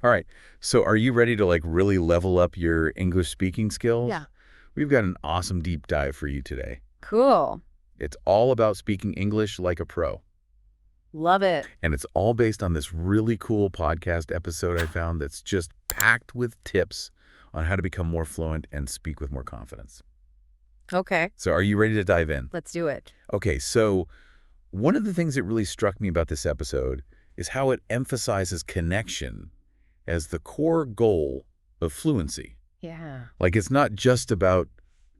All right. So are you ready to really level up your English speaking skills? Yeah. We've got an awesome deep dive for you today. Cool. It's all about speaking English like a pro. Love it. And it's all based on this really cool podcast episode I found that's just packed with tips on how to become more fluent and speak with more confidence. Okay, So are you ready to dive in? let's do it. Okay, so one of the things that really struck me about this episode is how it emphasizes connection as the core goal of fluency. Yeah. Like, it's not just about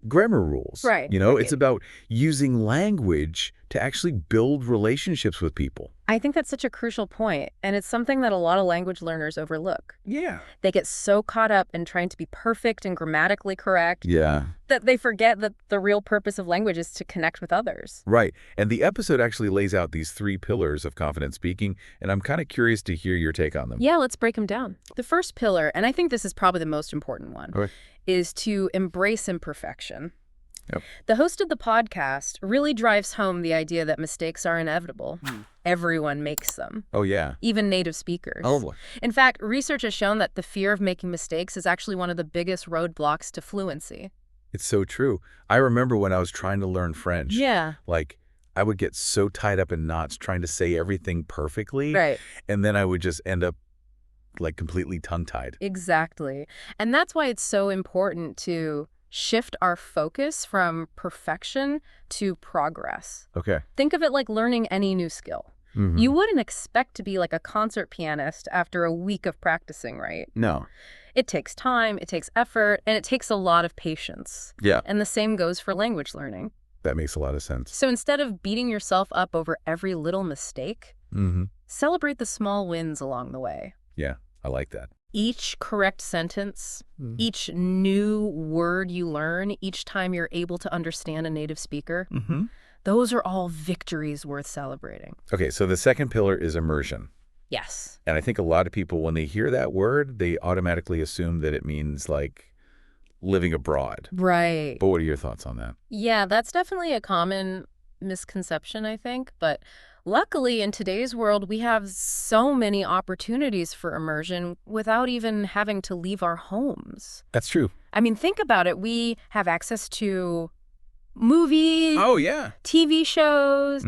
grammar rules. Right, It's right. about using language to actually build relationships with people. I think that's such a crucial point, and it's something that a lot of language learners overlook. Yeah. They get so caught up in trying to be perfect and grammatically correct Yeah. that they forget that the real purpose of language is to connect with others. Right. And the episode actually lays out these 3 pillars of confident speaking, and I'm kind of curious to hear your take on them. Yeah, let's break them down. The first pillar, and I think this is probably the most important one, Okay. is to embrace imperfection. Yep. The host of the podcast really drives home the idea that mistakes are inevitable. Everyone makes them, Oh, yeah. even native speakers. boy. In fact, research has shown that the fear of making mistakes is actually one of the biggest roadblocks to fluency. It's so true. I remember when I was trying to learn French. Yeah. I would get so tied up in knots trying to say everything perfectly. Right. And then I would just end up completely tongue-tied. Exactly. And that's why it's so important to shift our focus from perfection to progress. Okay. Think of it like learning any new skill. Mhm. You wouldn't expect to be like a concert pianist after a week of practicing, right? No. It takes time, it takes effort, and it takes a lot of patience. Yeah. And the same goes for language learning. That makes a lot of sense. So instead of beating yourself up over every little mistake, Mm-hmm. celebrate the small wins along the way. Yeah, I like that. Each correct sentence, each new word you learn, each time you're able to understand a native speaker, Mm-hmm. those are all victories worth celebrating. Okay, so the second pillar is immersion. Yes. And I think a lot of people, when they hear that word, they automatically assume that it means living abroad. Right. But what are your thoughts on that? Yeah, that's definitely a common misconception, I think. But luckily, in today's world, we have so many opportunities for immersion without even having to leave our homes. That's true. I mean, think about it. We have access to movies, Oh, yeah. TV shows,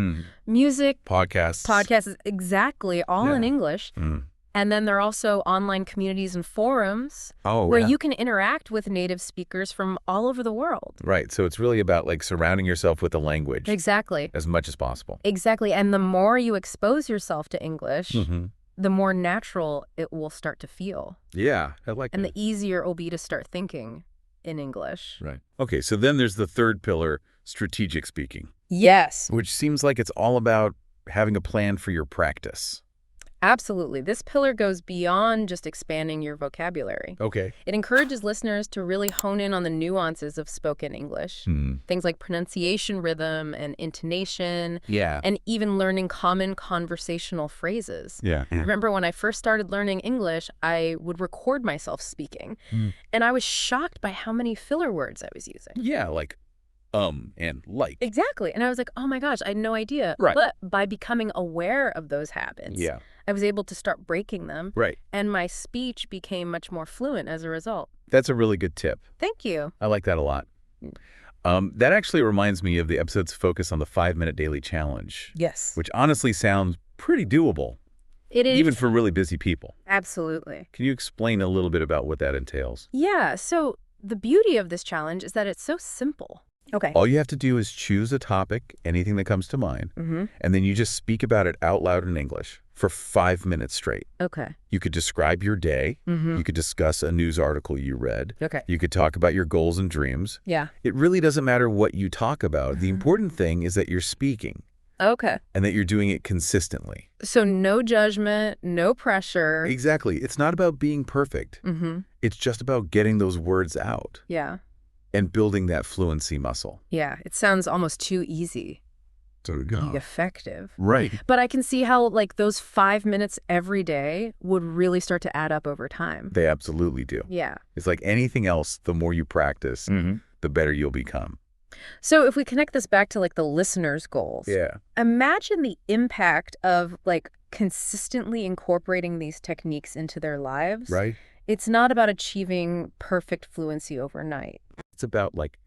music, Podcasts. exactly, all in Yeah. English. Mm. And then there are also online communities and forums Oh, where yeah. you can interact with native speakers from all over the world. Right, so it's really about surrounding yourself with the language Exactly. as much as possible. Exactly. And the more you expose yourself to English, Mm-hmm. the more natural it will start to feel. Yeah, I like And that. the easier it will be to start thinking in English. Right. Okay, so then there's the third pillar, strategic speaking, Yes. which seems like it's all about having a plan for your practice. Absolutely. This pillar goes beyond just expanding your vocabulary. Okay. It encourages listeners to really hone in on the nuances of spoken English. Things like pronunciation rhythm and intonation, Yeah. and even learning common conversational phrases. Yeah. Remember when I first started learning English, I would record myself speaking, and I was shocked by how many filler words I was using. Yeah, and like. Exactly. And I was like, oh my gosh, I had no idea. Right. But by becoming aware of those habits, Yeah. I was able to start breaking them, Right. and my speech became much more fluent as a result. That's a really good tip. Thank you. I like that a lot. That actually reminds me of the episode's focus on the 5-minute daily challenge, Yes. which honestly sounds pretty doable, It is. even for really busy people. Absolutely. Can you explain a little bit about what that entails? Yeah. So the beauty of this challenge is that it's so simple. Okay. All you have to do is choose a topic, anything that comes to mind, Mm-hmm. and then you just speak about it out loud in English for 5 minutes straight. Okay. You could describe your day. Mm-hmm. You could discuss a news article you read. Okay. You could talk about your goals and dreams. Yeah. It really doesn't matter what you talk about. The important thing is that you're speaking Okay. and that you're doing it consistently. So no judgment, no pressure. Exactly. It's not about being perfect. Mm-hmm. It's just about getting those words out Yeah. and building that fluency muscle. Yeah. It sounds almost too easy. So Effective. Right. But I can see how those 5 minutes every day would really start to add up over time. They absolutely do. Yeah. It's like anything else, the more you practice, the better you'll become. So if we connect this back to the listener's goals, Yeah. imagine the impact of consistently incorporating these techniques into their lives, Right? it's not about achieving perfect fluency overnight. It's about like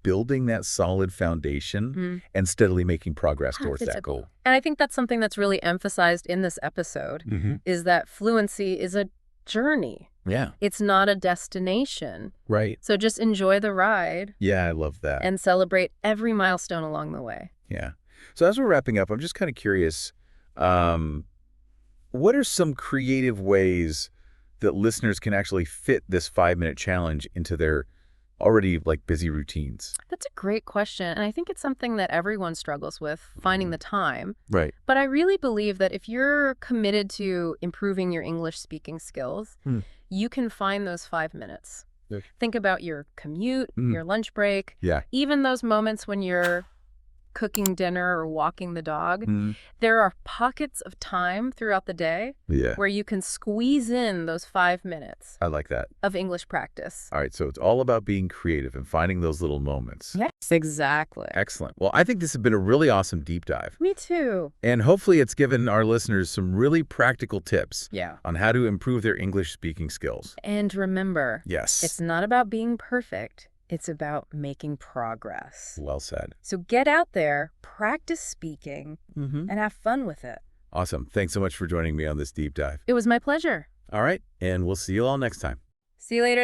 building that solid foundation Mm. and steadily making progress Yeah, towards it's that a- goal. And I think that's something that's really emphasized in this episode, Mm-hmm. is that fluency is a journey. Yeah. It's not a destination. Right. So just enjoy the ride Yeah, I love that. and celebrate every milestone along the way. Yeah. So as we're wrapping up, I'm just kind of curious, what are some creative ways that listeners can actually fit this 5-minute challenge into their already like busy routines? That's a great question, and I think it's something that everyone struggles with, finding the time. Right. But I really believe that if you're committed to improving your English speaking skills, you can find those 5 minutes. Okay. Think about your commute, your lunch break, Yeah. even those moments when you're cooking dinner or walking the dog. Mm. There are pockets of time throughout the day Yeah. where you can squeeze in those 5 minutes I like that. of English practice. All right. So it's all about being creative and finding those little moments. Yes, exactly. Excellent. Well, I think this has been a really awesome deep dive. Me too. And hopefully it's given our listeners some really practical tips Yeah. on how to improve their English speaking skills. And remember, Yes. it's not about being perfect. It's about making progress. Well said. So get out there, practice speaking, and have fun with it. Awesome. Thanks so much for joining me on this deep dive. It was my pleasure. All right. And we'll see you all next time. See you later.